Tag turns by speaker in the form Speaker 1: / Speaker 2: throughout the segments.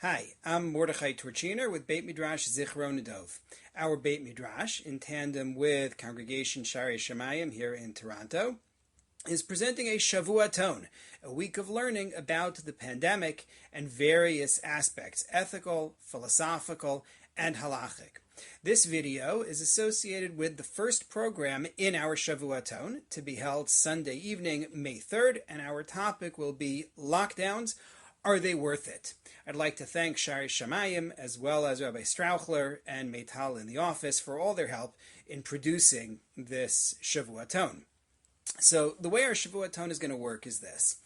Speaker 1: Hi, I'm MordechaI Torczyner with Beit Midrash Zichron Dov. Our Beit Midrash, in tandem with Congregation Shari Shamayim here in Toronto, is presenting a Shavuaton, a week of learning about the pandemic and various aspects, ethical, philosophical, and halachic. This video is associated with the first program in our Shavuaton, to be held Sunday evening, May 3rd, and our topic will be lockdowns. Are they worth it? I'd like to thank Shari Shamayim as well as Rabbi Strauchler and Meital in the office for all their help in producing this Shavuaton. So the way our Shavuaton is going to work is this.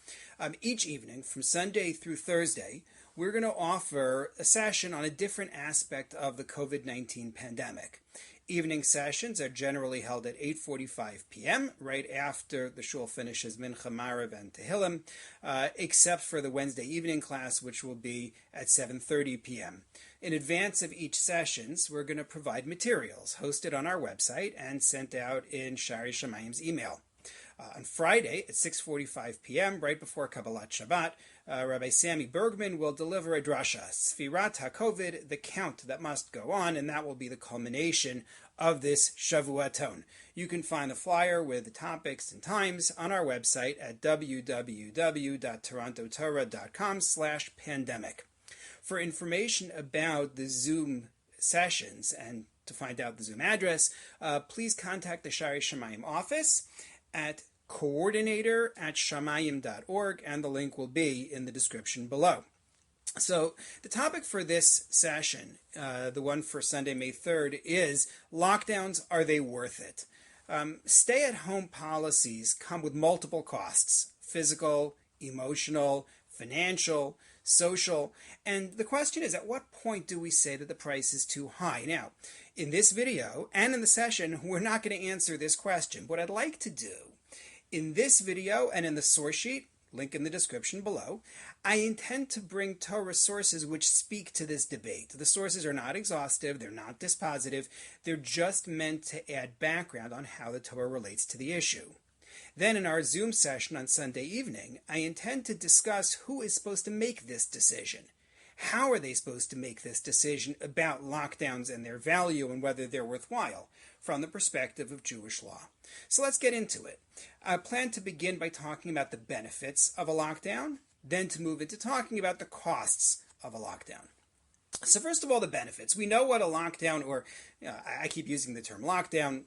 Speaker 1: Each evening, from Sunday through Thursday, we're going to offer a session on a different aspect of the COVID-19 pandemic. Evening sessions are generally held at 8:45 p.m., right after the shul finishes Mincha, Marav, and Tehillim, except for the Wednesday evening class, which will be at 7:30 p.m. In advance of each sessions, we're going to provide materials hosted on our website and sent out in Shari Shamayim's email. On Friday at 6:45 p.m., right before Kabbalat Shabbat, Rabbi Sammy Bergman will deliver a drasha, Sfirat HaKovid, the count that must go on, and that will be the culmination of this Shavuaton. You can find the flyer with the topics and times on our website at www.torontotorah.com/pandemic. For information about the Zoom sessions and to find out the Zoom address, please contact the Shari Shamayim office at coordinator@shamayim.org, and the link will be in the description below. So the topic for this session, the one for Sunday, May 3rd, is lockdowns, are they worth it? Stay-at-home policies come with multiple costs: physical, emotional, financial, social, and the question is, at what point do we say that the price is too high? Now, in this video and in the session, we're not going to answer this question. What I'd like to do in this video and in the source sheet, link in the description below, I intend to bring Torah sources which speak to this debate. The sources are not exhaustive, they're not dispositive, they're just meant to add background on how the Torah relates to the issue. Then in our Zoom session on Sunday evening, I intend to discuss who is supposed to make this decision. How are they supposed to make this decision about lockdowns and their value and whether they're worthwhile from the perspective of Jewish law? So let's get into it. I plan to begin by talking about the benefits of a lockdown, then to move into talking about the costs of a lockdown. So first of all, the benefits. We know what a lockdown, or I keep using the term lockdown,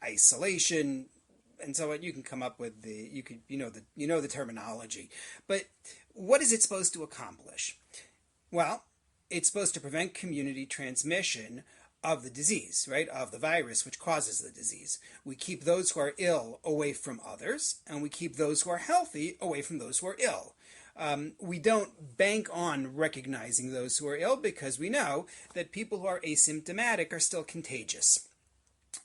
Speaker 1: isolation, and so on. You can come up with the terminology. But what is it supposed to accomplish? Well, it's supposed to prevent community transmission of the disease, right, of the virus which causes the disease. We keep those who are ill away from others, and we keep those who are healthy away from those who are ill. We don't bank on recognizing those who are ill because we know that people who are asymptomatic are still contagious.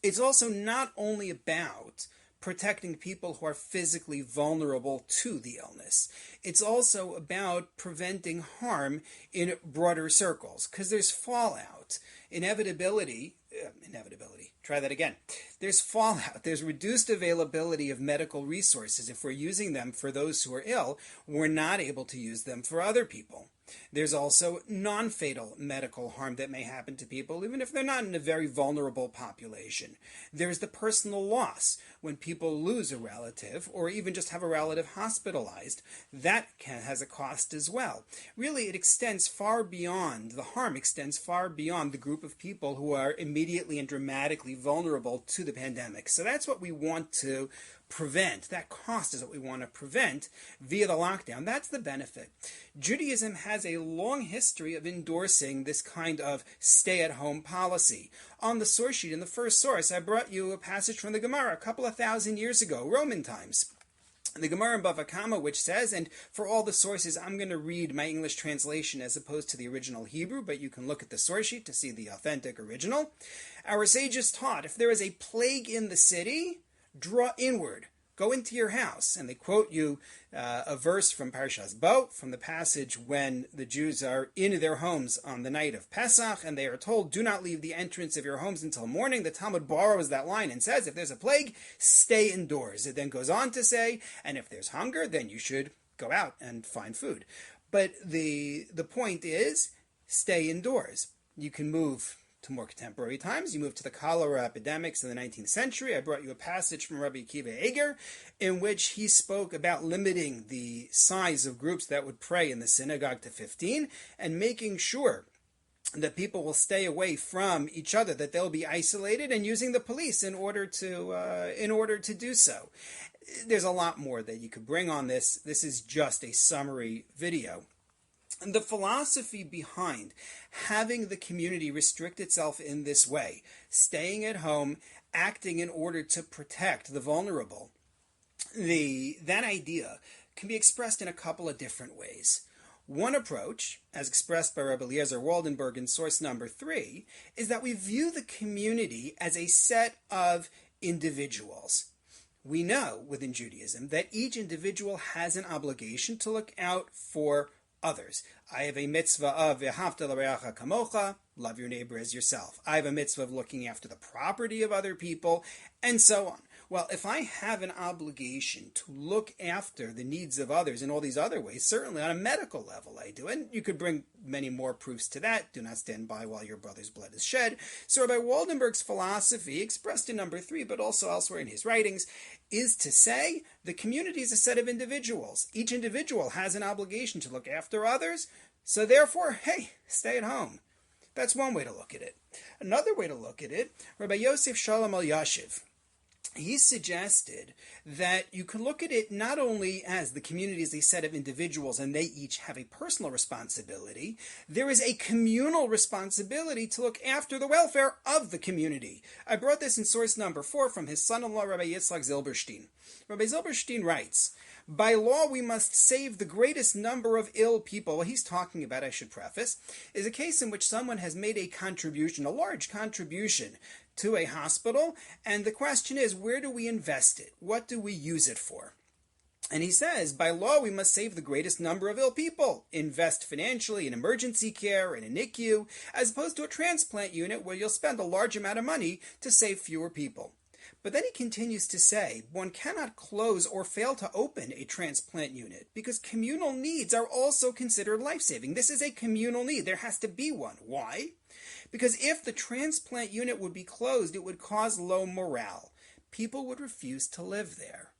Speaker 1: It's also not only about protecting people who are physically vulnerable to the illness. It's also about preventing harm in broader circles, because there's fallout, There's fallout. There's reduced availability of medical resources. If we're using them for those who are ill, we're not able to use them for other people. There's also non-fatal medical harm that may happen to people, even if they're not in a very vulnerable population. There's the personal loss. When people lose a relative, or even just have a relative hospitalized, that has a cost as well. Really, it extends far beyond, the harm extends far beyond the group of people who are immediately and dramatically vulnerable to the pandemic. So that's what we want to prevent. That cost is what we want to prevent via the lockdown. That's the benefit. Judaism has a long history of endorsing this kind of stay-at-home policy. On the source sheet, in the first source, I brought you a passage from the Gemara a couple of thousand years ago, Roman times. The Gemara in Bava Kama, which says, and for all the sources, I'm going to read my English translation as opposed to the original Hebrew, but you can look at the source sheet to see the authentic original. Our sages taught, if there is a plague in the city, draw inward, go into your house. And they quote you a verse from Parshas Bo, from the passage when the Jews are in their homes on the night of Pesach, and they are told, do not leave the entrance of your homes until morning. The Talmud borrows that line and says, if there's a plague, stay indoors. It then goes on to say, and if there's hunger, then you should go out and find food. But the point is, stay indoors. You can move to more contemporary times. You move to the cholera epidemics in the 19th century. I brought you a passage from Rabbi Akiva Eger in which he spoke about limiting the size of groups that would pray in the synagogue to 15 and making sure that people will stay away from each other, that they'll be isolated, and using the police in order to do so. There's a lot more that you could bring on this. This is just a summary video. The philosophy behind having the community restrict itself in this way, staying at home, acting in order to protect the vulnerable, that idea can be expressed in a couple of different ways. One approach, as expressed by Rabbi Eliezer Waldenberg in source number 3, is that we view the community as a set of individuals. We know within Judaism that each individual has an obligation to look out for others. I have a mitzvah of v'ahavta l'reacha kamocha, love your neighbor as yourself. I have a mitzvah of looking after the property of other people, and so on. Well, if I have an obligation to look after the needs of others in all these other ways, certainly on a medical level I do, and you could bring many more proofs to that. Do not stand by while your brother's blood is shed. So Rabbi Waldenberg's philosophy, expressed in number 3, but also elsewhere in his writings, is to say the community is a set of individuals. Each individual has an obligation to look after others, so therefore, hey, stay at home. That's one way to look at it. Another way to look at it, Rabbi Yosef Shalom Elyashiv, he suggested that you can look at it not only as the community is a set of individuals and they each have a personal responsibility, there is a communal responsibility to look after the welfare of the community. I brought this in source number 4 from his son-in-law, Rabbi Yitzhak Zilberstein. Rabbi Zilberstein writes, by law, we must save the greatest number of ill people. What he's talking about, I should preface, is a case in which someone has made a contribution, a large contribution, to a hospital, and the question is, where do we invest it? What do we use it for? And he says, by law, we must save the greatest number of ill people. Invest financially in emergency care and in NICU, as opposed to a transplant unit where you'll spend a large amount of money to save fewer people. But then he continues to say, one cannot close or fail to open a transplant unit because communal needs are also considered life-saving. This is a communal need. There has to be one. Why? Because if the transplant unit would be closed, it would cause low morale. People would refuse to live there.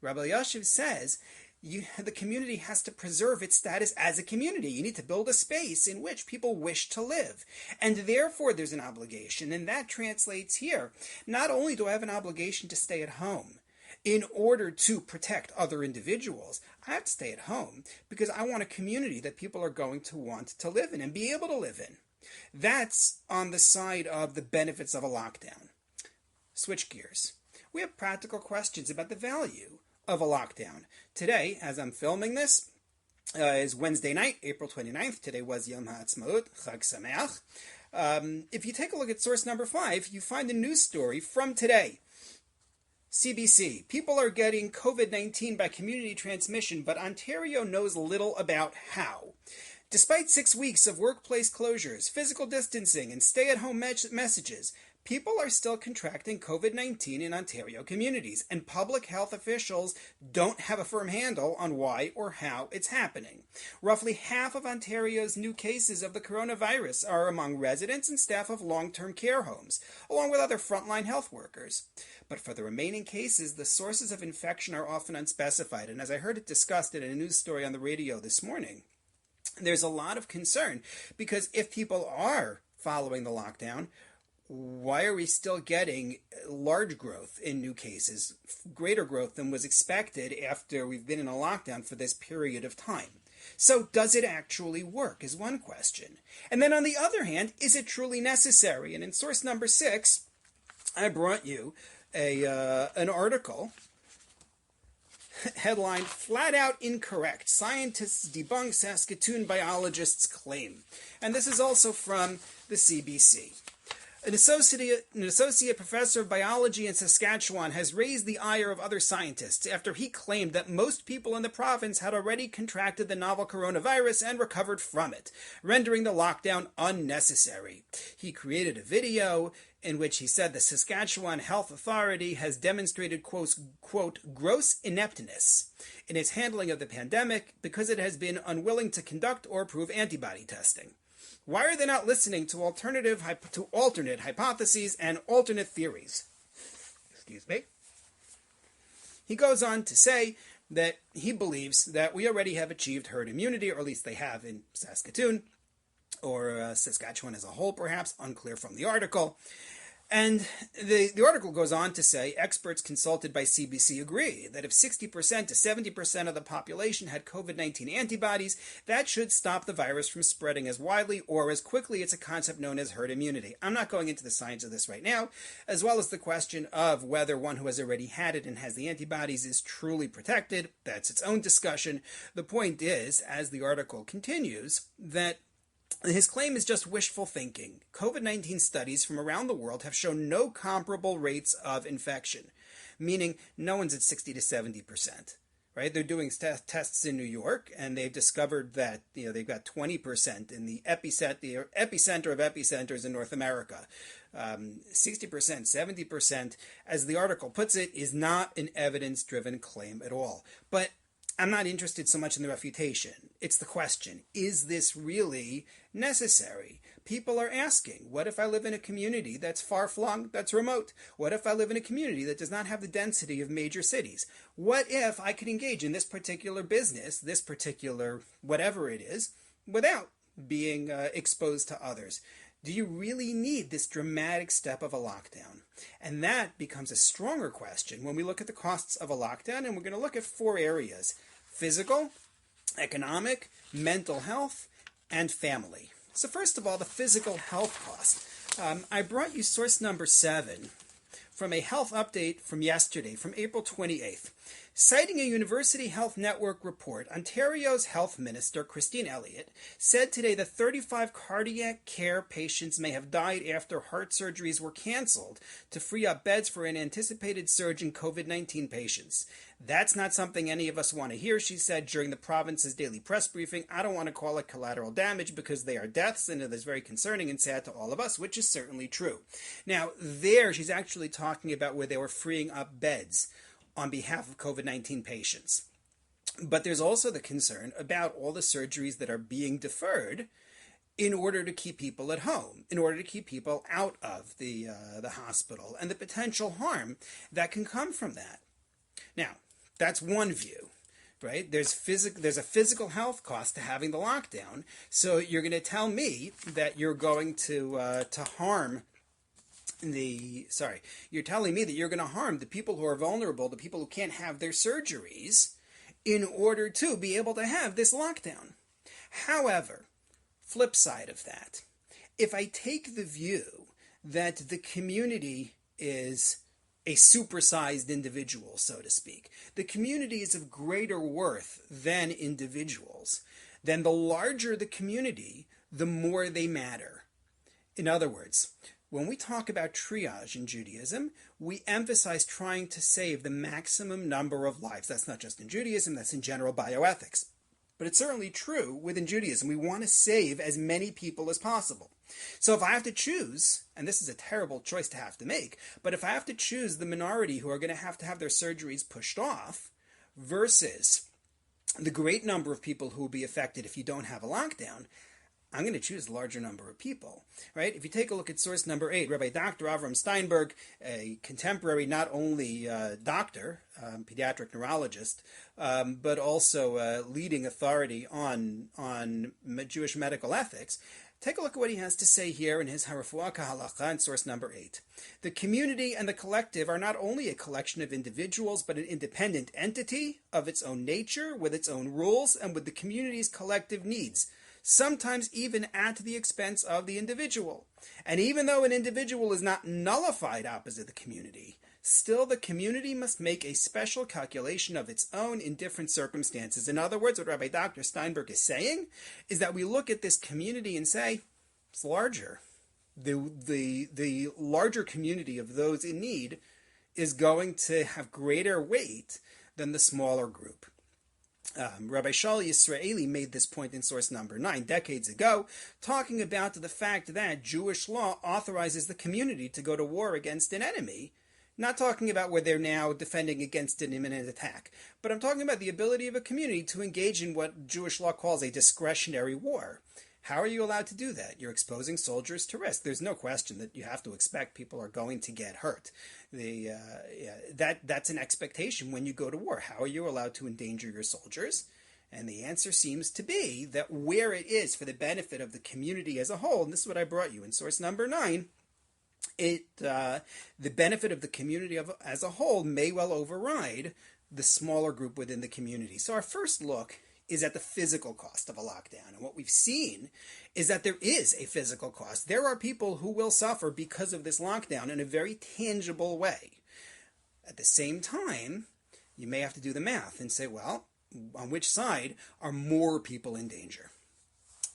Speaker 1: Rabbi Elyashiv says, the community has to preserve its status as a community. You need to build a space in which people wish to live. And therefore there's an obligation, and that translates here. Not only do I have an obligation to stay at home in order to protect other individuals, I have to stay at home because I want a community that people are going to want to live in and be able to live in. That's on the side of the benefits of a lockdown. Switch gears. We have practical questions about the value of a lockdown. Today, as I'm filming this, is Wednesday night, April 29th. Today was Yom HaAtzmaut, Chag Sameach. If you take a look at source number 5, you find a news story from today. CBC, people are getting COVID-19 by community transmission, but Ontario knows little about how. Despite 6 weeks of workplace closures, physical distancing, and stay-at-home messages, people are still contracting COVID-19 in Ontario communities, and public health officials don't have a firm handle on why or how it's happening. Roughly half of Ontario's new cases of the coronavirus are among residents and staff of long-term care homes, along with other frontline health workers. But for the remaining cases, the sources of infection are often unspecified, and as I heard it discussed in a news story on the radio this morning, there's a lot of concern, because if people are following the lockdown, why are we still getting large growth in new cases, greater growth than was expected after we've been in a lockdown for this period of time? So does it actually work is one question. And then on the other hand, is it truly necessary? And in source number 6, I brought you an article headline, Flat Out Incorrect. Scientists debunk Saskatoon biologists' claim. And this is also from the CBC. An associate professor of biology in Saskatchewan has raised the ire of other scientists after he claimed that most people in the province had already contracted the novel coronavirus and recovered from it, rendering the lockdown unnecessary. He created a video in which he said the Saskatchewan Health Authority has demonstrated, quote, gross ineptness in its handling of the pandemic because it has been unwilling to conduct or approve antibody testing. Why are they not listening to alternate hypotheses and alternate theories? Excuse me. He goes on to say that he believes that we already have achieved herd immunity, or at least they have in Saskatoon, or Saskatchewan as a whole, perhaps, unclear from the article. And the article goes on to say experts consulted by CBC agree that if 60% to 70% of the population had COVID-19 antibodies, that should stop the virus from spreading as widely or as quickly. It's a concept known as herd immunity. I'm not going into the science of this right now, as well as the question of whether one who has already had it and has the antibodies is truly protected. That's its own discussion. The point is, as the article continues, that his claim is just wishful thinking. COVID-19 studies from around the world have shown no comparable rates of infection, meaning no one's at 60 to 70%. Right? They're doing tests in New York, and they've discovered that they've got 20% in the epicenter of epicenters in North America. 60%, 70%, as the article puts it, is not an evidence-driven claim at all. But I'm not interested so much in the refutation. It's the question, is this really necessary? People are asking, what if I live in a community that's far-flung, that's remote? What if I live in a community that does not have the density of major cities? What if I could engage in this particular business, this particular whatever it is, without being exposed to others? Do you really need this dramatic step of a lockdown? And that becomes a stronger question when we look at the costs of a lockdown, and we're going to look at 4 areas: physical, economic, mental health, and family. So first of all, the physical health cost. I brought you source number 7 from a health update from yesterday, from April 28th. Citing a University Health Network report, Ontario's Health Minister, Christine Elliott, said today that 35 cardiac care patients may have died after heart surgeries were cancelled to free up beds for an anticipated surge in COVID-19 patients. That's not something any of us want to hear, she said during the province's daily press briefing. I don't want to call it collateral damage because they are deaths, and it is very concerning and sad to all of us, which is certainly true. Now, there she's actually talking about where they were freeing up beds on behalf of COVID-19 patients. But there's also the concern about all the surgeries that are being deferred in order to keep people at home, in order to keep people out of the hospital, and the potential harm that can come from that. Now, that's one view, right? There's a physical health cost to having the lockdown. So you're going to tell me that you're going to harm you're telling me that you're going to harm the people who are vulnerable, the people who can't have their surgeries, in order to be able to have this lockdown. However, flip side of that, if I take the view that the community is a supersized individual, so to speak, the community is of greater worth than individuals, then the larger the community, the more they matter. In other words, when we talk about triage in Judaism, we emphasize trying to save the maximum number of lives. That's not just in Judaism, that's in general bioethics. But it's certainly true within Judaism. We want to save as many people as possible. So if I have to choose, and this is a terrible choice to have to make, but if I have to choose the minority who are going to have their surgeries pushed off versus the great number of people who will be affected if you don't have a lockdown, I'm going to choose a larger number of people, right? If you take a look at source number 8, Rabbi Dr. Avram Steinberg, a contemporary not only doctor, pediatric neurologist, but also leading authority on Jewish medical ethics, take a look at what he has to say here in his Harafuah Kahalacha in source number 8. The community and the collective are not only a collection of individuals, but an independent entity of its own nature, with its own rules, and with the community's collective needs, sometimes even at the expense of the individual. And even though an individual is not nullified opposite the community, still the community must make a special calculation of its own in different circumstances. In other words, what Rabbi Dr. Steinberg is saying is that we look at this community and say, it's larger. the larger community of those in need is going to have greater weight than the smaller group. Rabbi Shaul Yisraeli made this point in source number 9 decades ago, talking about the fact that Jewish law authorizes the community to go to war against an enemy. Not talking about where they're now defending against an imminent attack, but I'm talking about the ability of a community to engage in what Jewish law calls a discretionary war. How are you allowed to do that? You're exposing soldiers to risk. There's no question that you have to expect people are going to get hurt. That's an expectation when you go to war. How are you allowed to endanger your soldiers? And the answer seems to be that where it is for the benefit of the community as a whole, and this is what I brought you in source number 9, the benefit of the community as a whole may well override the smaller group within the community. So our first look is at the physical cost of a lockdown. And what we've seen is that there is a physical cost. There are people who will suffer because of this lockdown in a very tangible way. At the same time, you may have to do the math and say, well, on which side are more people in danger?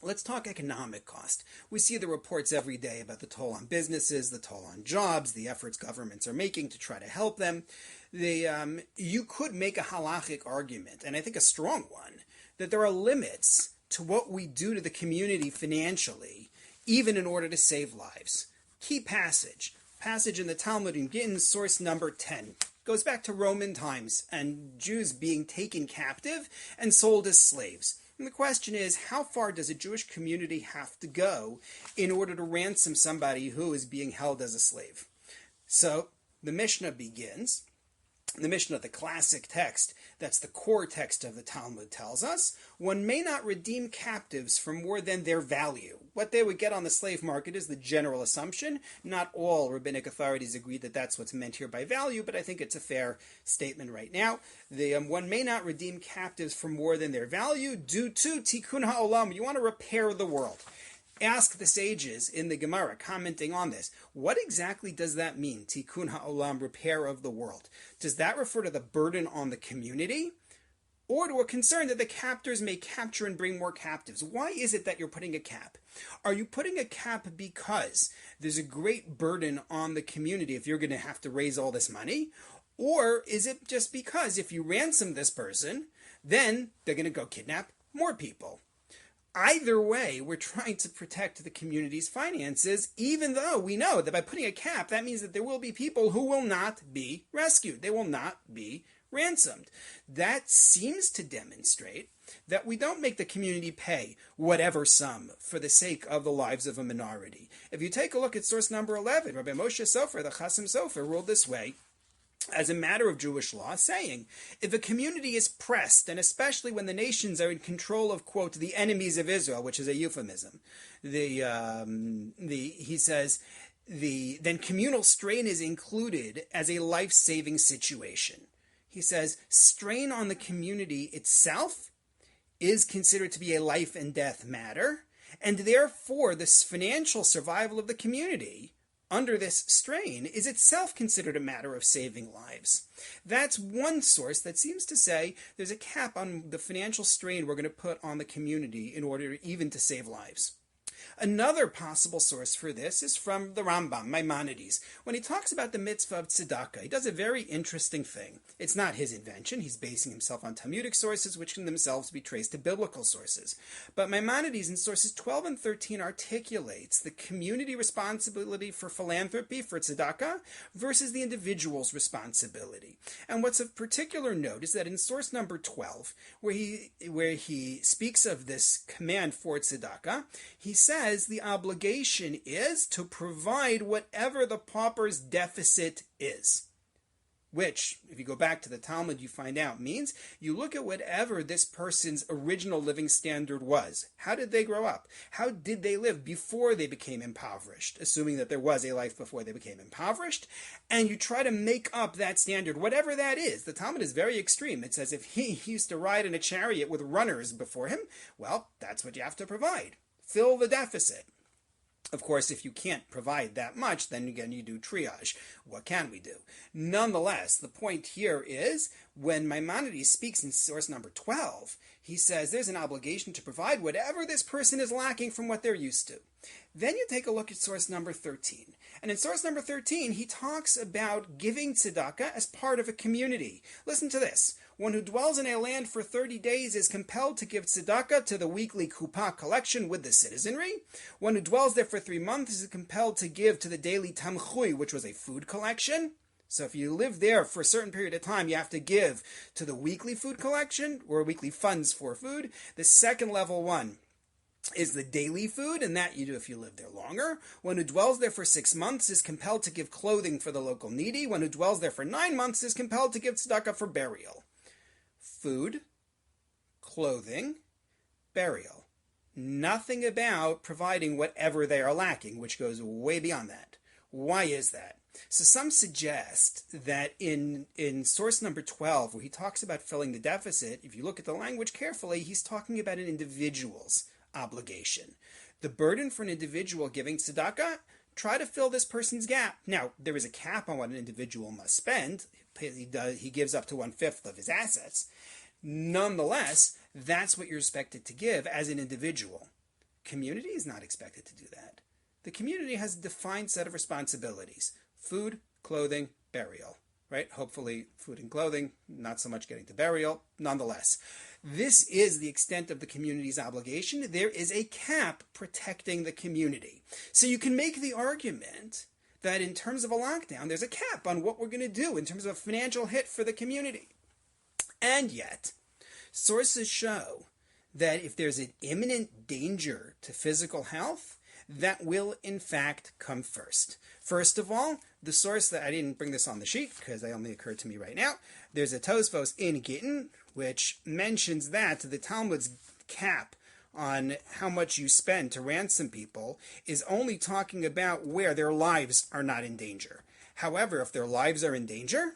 Speaker 1: Let's talk economic cost. We see the reports every day about the toll on businesses, the toll on jobs, the efforts governments are making to try to help them. You could make a halachic argument, and I think a strong one, that there are limits to what we do to the community financially, even in order to save lives. Key passage in the Talmud in Gittin, source number 10. Goes back to Roman times and Jews being taken captive and sold as slaves. And the question is, how far does a Jewish community have to go in order to ransom somebody who is being held as a slave? So the Mishnah begins. The Mishnah, the classic text, that's the core text of the Talmud, tells us, one may not redeem captives for more than their value. What they would get on the slave market is the general assumption. Not all rabbinic authorities agree that that's what's meant here by value, but I think it's a fair statement right now. One may not redeem captives for more than their value due to tikkun ha'olam. You want to repair the world. Ask the sages in the Gemara, commenting on this, what exactly does that mean, tikkun ha'olam, repair of the world? Does that refer to the burden on the community, or to a concern that the captors may capture and bring more captives? Why is it that you're putting a cap? Are you putting a cap because there's a great burden on the community if you're going to have to raise all this money? Or is it just because if you ransom this person, then they're going to go kidnap more people? Either way, we're trying to protect the community's finances, even though we know that by putting a cap, that means that there will be people who will not be rescued. They will not be ransomed. That seems to demonstrate that we don't make the community pay whatever sum for the sake of the lives of a minority. If you take a look at source number 11, Rabbi Moshe Sofer, the Chasam Sofer, ruled this way, as a matter of Jewish law, saying, if a community is pressed, and especially when the nations are in control of, quote, the enemies of Israel, which is a euphemism, he says, then communal strain is included as a life-saving situation. He says, strain on the community itself is considered to be a life and death matter, and therefore this financial survival of the community under this strain is itself considered a matter of saving lives. That's one source that seems to say there's a cap on the financial strain we're going to put on the community in order even to save lives. Another possible source for this is from the Rambam, Maimonides. When he talks about the mitzvah of tzedakah, he does a very interesting thing. It's not his invention. He's basing himself on Talmudic sources, which can themselves be traced to biblical sources. But Maimonides in sources 12 and 13 articulates the community responsibility for philanthropy, for tzedakah, versus the individual's responsibility. And what's of particular note is that in source number 12, where he speaks of this command for tzedakah, he says the obligation is to provide whatever the pauper's deficit is. Which, if you go back to the Talmud, you find out means you look at whatever this person's original living standard was. How did they grow up? How did they live before they became impoverished? Assuming that there was a life before they became impoverished. And you try to make up that standard, whatever that is. The Talmud is very extreme. It says if he used to ride in a chariot with runners before him, well, that's what you have to provide. Fill the deficit. Of course, if you can't provide that much, then again you do triage. What can we do? Nonetheless, the point here is when Maimonides speaks in source number 12, he says there's an obligation to provide whatever this person is lacking from what they're used to. Then you take a look at source number 13. And in source number 13, he talks about giving tzedakah as part of a community. Listen to this. One who dwells in a land for 30 days is compelled to give tzedakah to the weekly kupah collection with the citizenry. One who dwells there for 3 months is compelled to give to the daily tamchui, which was a food collection. So if you live there for a certain period of time, you have to give to the weekly food collection, or weekly funds for food. The second level one is the daily food, and that you do if you live there longer. One who dwells there for 6 months is compelled to give clothing for the local needy. One who dwells there for 9 months is compelled to give tzedakah for burial. Food, clothing, burial. Nothing about providing whatever they are lacking, which goes way beyond that. Why is that? So some suggest that in source number 12, where he talks about filling the deficit, if you look at the language carefully, he's talking about an individual's obligation. The burden for an individual giving tzedakah, try to fill this person's gap. Now, there is a cap on what an individual must spend. He gives up to 1/5 of his assets. Nonetheless, that's what you're expected to give as an individual. Community is not expected to do that. The community has a defined set of responsibilities. Food, clothing, burial. Right? Hopefully food and clothing, not so much getting to burial. Nonetheless, this is the extent of the community's obligation. There is a cap protecting the community. So you can make the argument that in terms of a lockdown, there's a cap on what we're going to do in terms of a financial hit for the community. And yet, sources show that if there's an imminent danger to physical health, that will in fact come first. First of all, the source that I didn't bring this on the sheet because they only occurred to me right now. There's a Tosfos in Gittin which mentions that the Talmud's cap on how much you spend to ransom people is only talking about where their lives are not in danger. However, if their lives are in danger,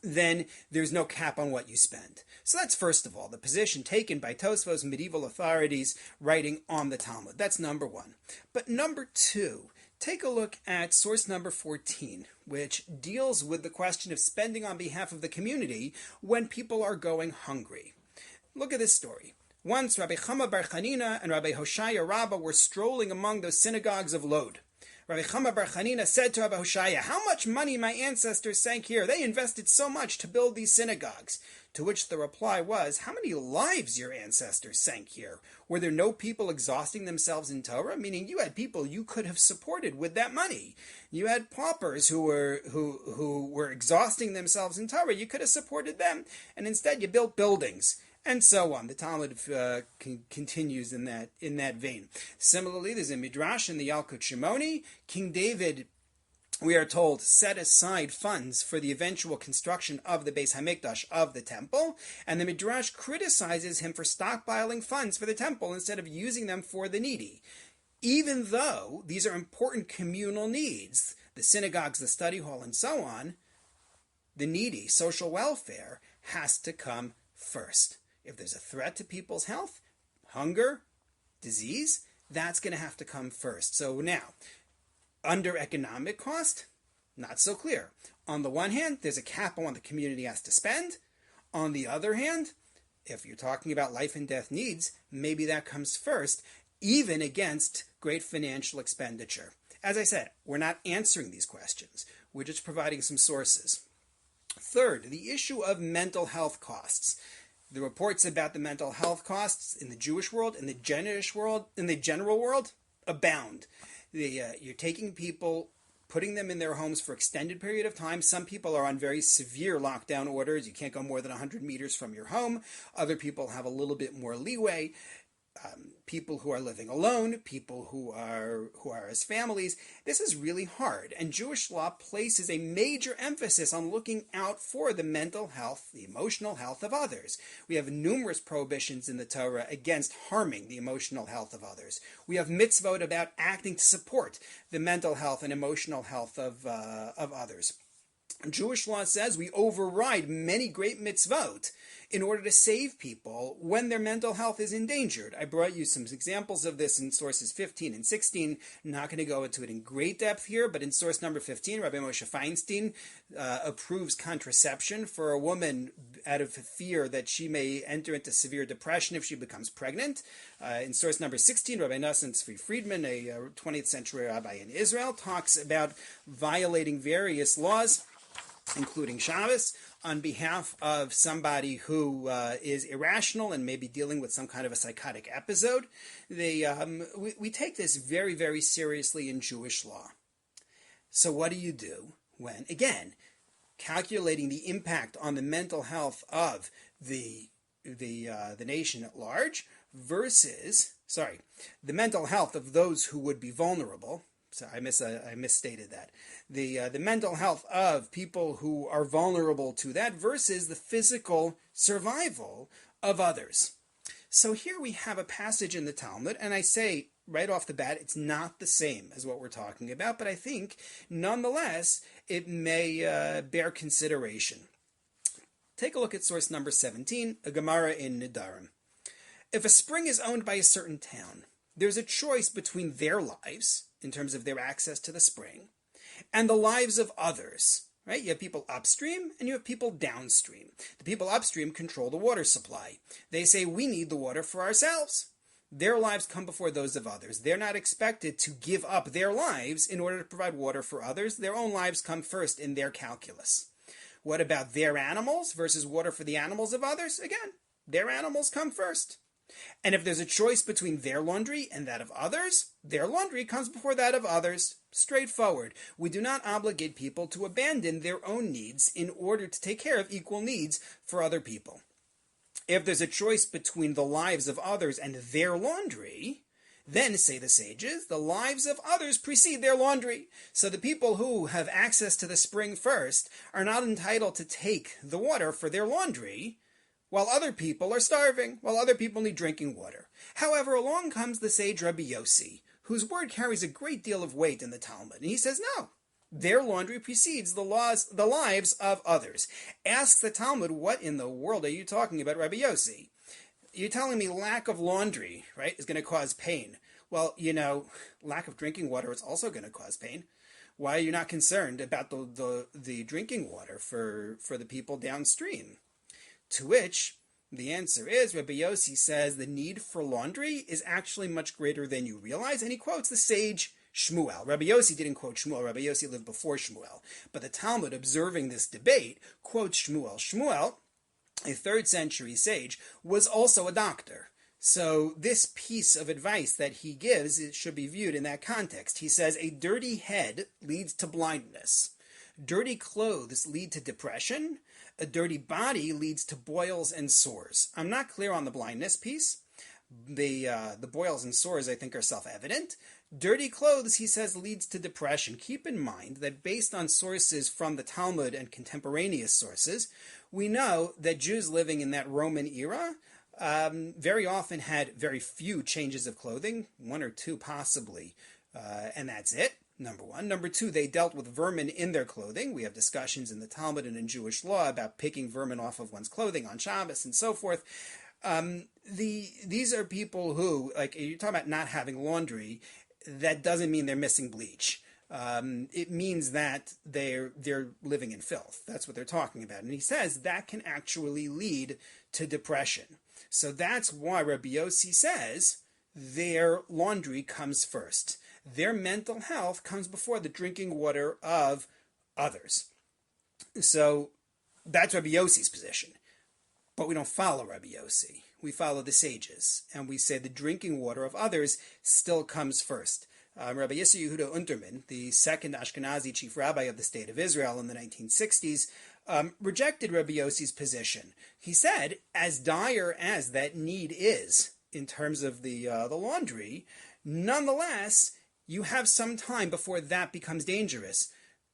Speaker 1: then there's no cap on what you spend. So that's first of all, the position taken by Tosfos medieval authorities writing on the Talmud. That's number one. But number two, take a look at source number 14, which deals with the question of spending on behalf of the community when people are going hungry. Look at this story. Once Rabbi Chama bar Chanina and Rabbi Hoshaya Rabbah were strolling among those synagogues of Lod. Rabbi Chama bar Chanina said to Rabbi Hoshaya, "How much money my ancestors sank here? They invested so much to build these synagogues." To which the reply was, "How many lives your ancestors sank here? Were there no people exhausting themselves in Torah?" Meaning you had people you could have supported with that money. You had paupers who were exhausting themselves in Torah. You could have supported them, and instead you built buildings. And so on. The Talmud continues in that vein. Similarly, there's a midrash in the Yalkut Shimoni. King David, we are told, set aside funds for the eventual construction of the Beis Hamikdash, of the temple, and the midrash criticizes him for stockpiling funds for the temple instead of using them for the needy. Even though these are important communal needs, the synagogues, the study hall, and so on, the needy, social welfare, has to come first. If there's a threat to people's health, hunger, disease, that's going to have to come first. So now, under economic cost, not so clear. On the one hand, there's a cap on what the community has to spend. On the other hand, if you're talking about life and death needs, maybe that comes first, even against great financial expenditure. As I said, we're not answering these questions. We're just providing some sources. Third, the issue of mental health costs. The reports about the mental health costs in the Jewish world, in the general world, abound. You're taking people, putting them in their homes for extended period of time. Some people are on very severe lockdown orders. You can't go more than 100 meters from your home. Other people have a little bit more leeway. People who are living alone, people who are as families. This is really hard, and Jewish law places a major emphasis on looking out for the mental health, the emotional health of others. We have numerous prohibitions in the Torah against harming the emotional health of others. We have mitzvot about acting to support the mental health and emotional health of others. Jewish law says we override many great mitzvot in order to save people when their mental health is endangered. I brought you some examples of this in sources 15 and 16. I'm not going to go into it in great depth here, but in source number 15, Rabbi Moshe Feinstein approves contraception for a woman out of fear that she may enter into severe depression if she becomes pregnant. In source number 16, Rabbi Nosson Tzvi Friedman, a 20th century rabbi in Israel, talks about violating various laws, including Shabbos, on behalf of somebody who is irrational and may be dealing with some kind of a psychotic episode. We take this very, very seriously in Jewish law. So what do you do when, again, calculating the impact on the mental health of the nation at large versus, the mental health of those who would be vulnerable? So I misstated that. The mental health of people who are vulnerable to that versus the physical survival of others. So here we have a passage in the Talmud, and I say right off the bat, it's not the same as what we're talking about, but I think nonetheless it may bear consideration. Take a look at source number 17, a Gemara in Nidarim. If a spring is owned by a certain town, there's a choice between their lives, in terms of their access to the spring, and the lives of others, right? You have people upstream and you have people downstream. The people upstream control the water supply. They say, we need the water for ourselves. Their lives come before those of others. They're not expected to give up their lives in order to provide water for others. Their own lives come first in their calculus. What about their animals versus water for the animals of others? Again, their animals come first. And if there's a choice between their laundry and that of others, their laundry comes before that of others. Straightforward. We do not obligate people to abandon their own needs in order to take care of equal needs for other people. If there's a choice between the lives of others and their laundry, then, say the sages, the lives of others precede their laundry. So the people who have access to the spring first are not entitled to take the water for their laundry, while other people are starving, while other people need drinking water. However, along comes the sage Rabbi Yossi, whose word carries a great deal of weight in the Talmud. And he says, no, their laundry precedes the lives of others. Asks the Talmud, what in the world are you talking about, Rabbi Yossi? You're telling me lack of laundry, right, is going to cause pain. Well, lack of drinking water is also going to cause pain. Why are you not concerned about the drinking water for the people downstream? To which the answer is, Rabbi Yossi says the need for laundry is actually much greater than you realize, and he quotes the sage Shmuel. Rabbi Yossi didn't quote Shmuel. Rabbi Yossi lived before Shmuel. But the Talmud, observing this debate, quotes Shmuel. Shmuel, a 3rd century sage, was also a doctor. So this piece of advice that he gives, it should be viewed in that context. He says, a dirty head leads to blindness. Dirty clothes lead to depression. A dirty body leads to boils and sores. I'm not clear on the blindness piece. The boils and sores, I think, are self-evident. Dirty clothes, he says, leads to depression. Keep in mind that based on sources from the Talmud and contemporaneous sources, we know that Jews living in that Roman era very often had very few changes of clothing, 1 or 2 possibly, and that's it. Number one. Number two, they dealt with vermin in their clothing. We have discussions in the Talmud and in Jewish law about picking vermin off of one's clothing on Shabbos and so forth. These are people who, like, you're talking about not having laundry. That doesn't mean they're missing bleach. It means that they're living in filth. That's what they're talking about. And he says that can actually lead to depression. So that's why Rabbi Yossi says their laundry comes first. Their mental health comes before the drinking water of others. So that's Rabbi Yossi's position. But we don't follow Rabbi Yossi. We follow the sages. And we say the drinking water of others still comes first. Rabbi Yissi Yehuda Unterman, the second Ashkenazi chief rabbi of the state of Israel in the 1960s, rejected Rabbi Yossi's position. He said, as dire as that need is in terms of the laundry, nonetheless, you have some time before that becomes dangerous.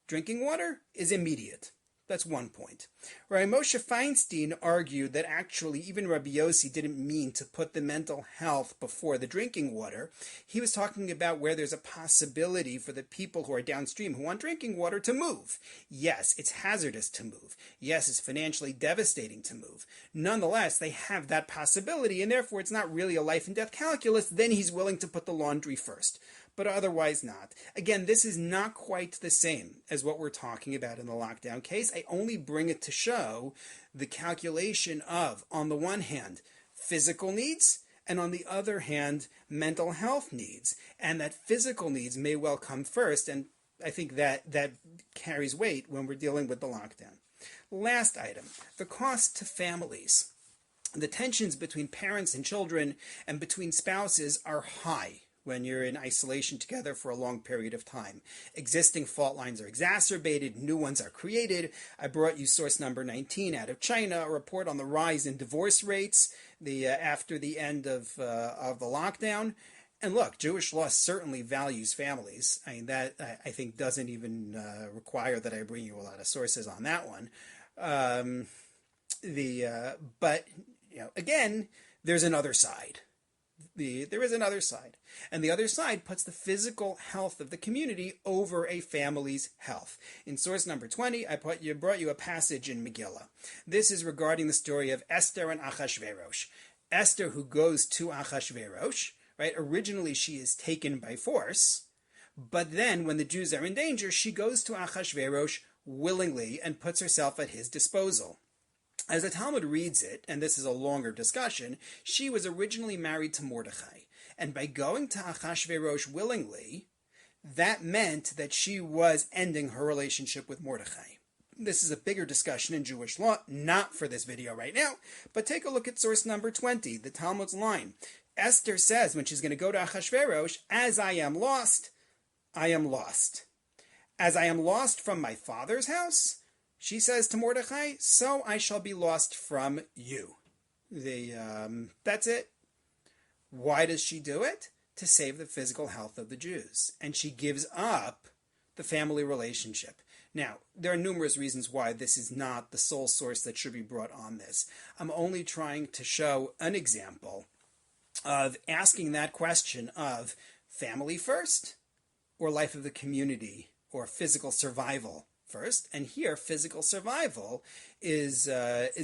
Speaker 1: Drinking water is immediate. That's one point. Rabbi Moshe Feinstein argued that actually even Rabbi Yossi didn't mean to put the mental health before the drinking water. He was talking about where there's a possibility for the people who are downstream who want drinking water to move. Yes, it's hazardous to move. Yes, it's financially devastating to move. Nonetheless, they have that possibility, and therefore it's not really a life and death calculus. Then he's willing to put the laundry first, but otherwise not. Again, this is not quite the same as what we're talking about in the lockdown case. I only bring it to show the calculation of, on the one hand, physical needs, and on the other hand, mental health needs. And that physical needs may well come first, and I think that carries weight when we're dealing with the lockdown. Last item, the cost to families. The tensions between parents and children and between spouses are high when you're in isolation together for a long period of time. Existing fault lines are exacerbated, new ones are created. I brought you source number 19 out of China, a report on the rise in divorce rates after the end of the lockdown. And look, Jewish law certainly values families. I mean, that I think doesn't even require that I bring you a lot of sources on that one. But again, there's another side. There is another side. And the other side puts the physical health of the community over a family's health. In source number 20, I brought you a passage in Megillah. This is regarding the story of Esther and Achashverosh. Esther, who goes to Achashverosh, right? Originally, she is taken by force, but then when the Jews are in danger, she goes to Achashverosh willingly and puts herself at his disposal. As the Talmud reads it, and this is a longer discussion, she was originally married to Mordechai. And by going to Achashverosh willingly, that meant that she was ending her relationship with Mordechai. This is a bigger discussion in Jewish law, not for this video right now, but take a look at source number 20, the Talmud's line. Esther says when she's going to go to Achashverosh, as I am lost, I am lost. As I am lost from my father's house, she says to Mordechai, so I shall be lost from you. That's it. Why does she do it? To save the physical health of the Jews. And she gives up the family relationship. Now, there are numerous reasons why this is not the sole source that should be brought on this. I'm only trying to show an example of asking that question of family first or life of the community or physical survival first, and here physical survival is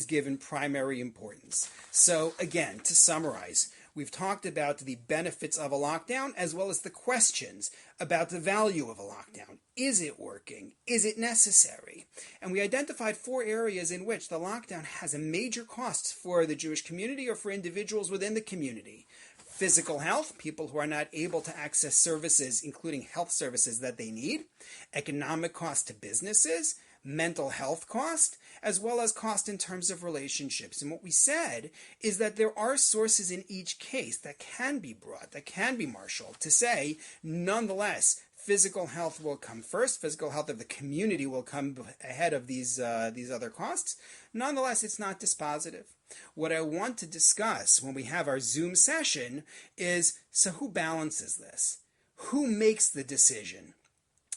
Speaker 1: given primary importance. So again, to summarize, we've talked about the benefits of a lockdown as well as the questions about the value of a lockdown. Is it working? Is it necessary? And we identified 4 areas in which the lockdown has a major cost for the Jewish community or for individuals within the community. Physical health, people who are not able to access services, including health services that they need. Economic cost to businesses. Mental health cost, as well as cost in terms of relationships. And what we said is that there are sources in each case that can be brought, that can be marshaled to say, nonetheless, physical health will come first. Physical health of the community will come ahead of these other costs. Nonetheless, it's not dispositive. What I want to discuss when we have our Zoom session is, so who balances this? Who makes the decision?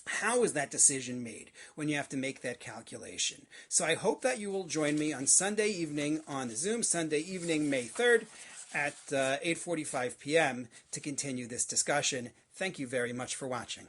Speaker 1: How is that decision made when you have to make that calculation? So I hope that you will join me on Sunday evening on Zoom, Sunday evening, May 3rd at 8:45 p.m. to continue this discussion. Thank you very much for watching.